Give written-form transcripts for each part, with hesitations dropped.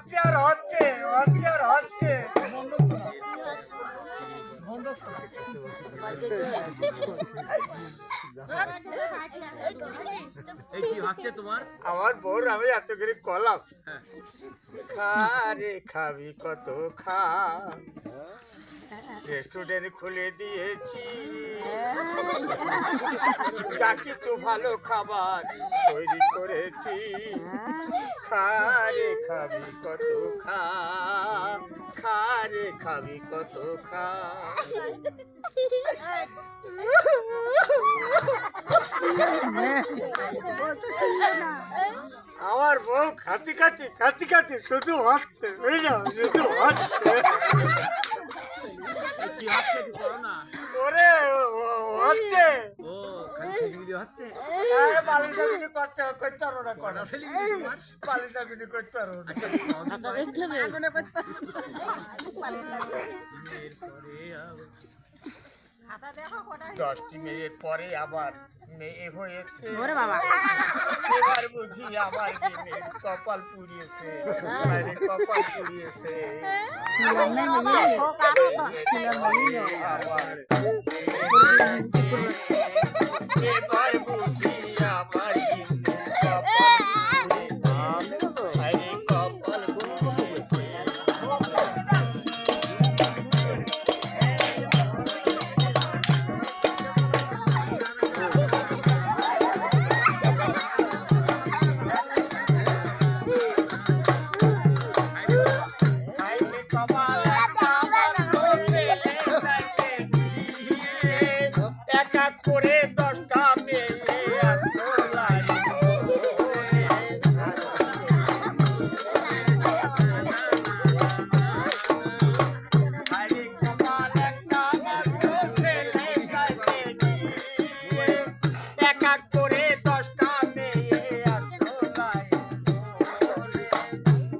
হচ্ছে আর হচ্ছে হচ্ছে আর হচ্ছে। এই কি হচ্ছে তোমার? আমার বউর আমি এত করে কলাম, খা রে খাবি কত খা, রেস্টুরেন্ট খুলে দিয়েছি, যা কিছু ভালো খাবার তৈরি করেছি, খা রে খাবি কত খা, খা রে খাবি কত খা। আমার বউ খাতি খাতি খাতি খাতি শুধু হচ্ছে, বুঝলাম, শুধু হচ্ছে। এই কি হচ্ছে একটু করো না। ওরে হচ্ছে, ও খালি ফেলিবিলি হচ্ছে। পালিটা বিনি করতে করতে পারো না, কটা ফেলিবিলি তোমার? পালিটা বিনি করতে পারো না। আচ্ছা এরপরে 10টি মেয়ের পরে আবার মেয়ে হয়েছে, এবার বুঝি আমার মেয়ের কপাল পুড়িয়েছে, কপাল পুড়িয়েছে। এবার বুঝি আমার কপাল পুড়িয়েছে। করে 10টা মেয়ে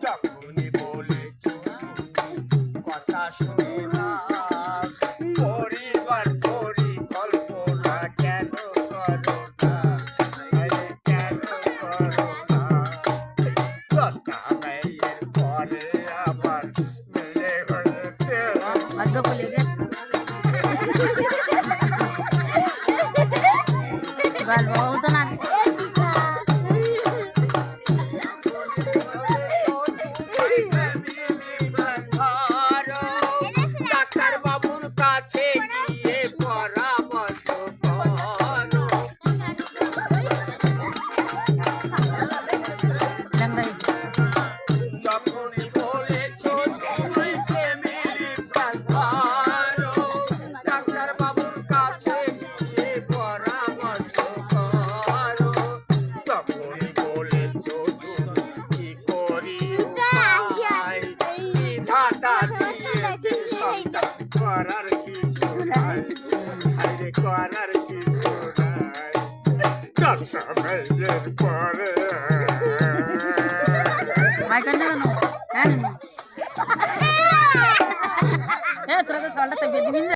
যখনই বলেছ কথা শুনে না, পরিবার পরিকল্পনা কেন করো না, কেন করো না। 10টা মেয়ের পরে আবার মেয়ে হয়েছে, ডাক্তার বাবুর কাছে গিয়ে পরামর্শ করো। যখনই বলেছো তুমি প্রেমের প্রাণ ধরো, ডাক্তার বাবুর কাছে গিয়ে পরামর্শ করো। যখনই বলেছো তুমি কি করি উপায়, বিধাতা দিয়েছে সন্তান, করার কিছু নাই, আরে করার কিছু নাই। 10টা মেয়ের পরে তোরা তো সকালটা বেদিন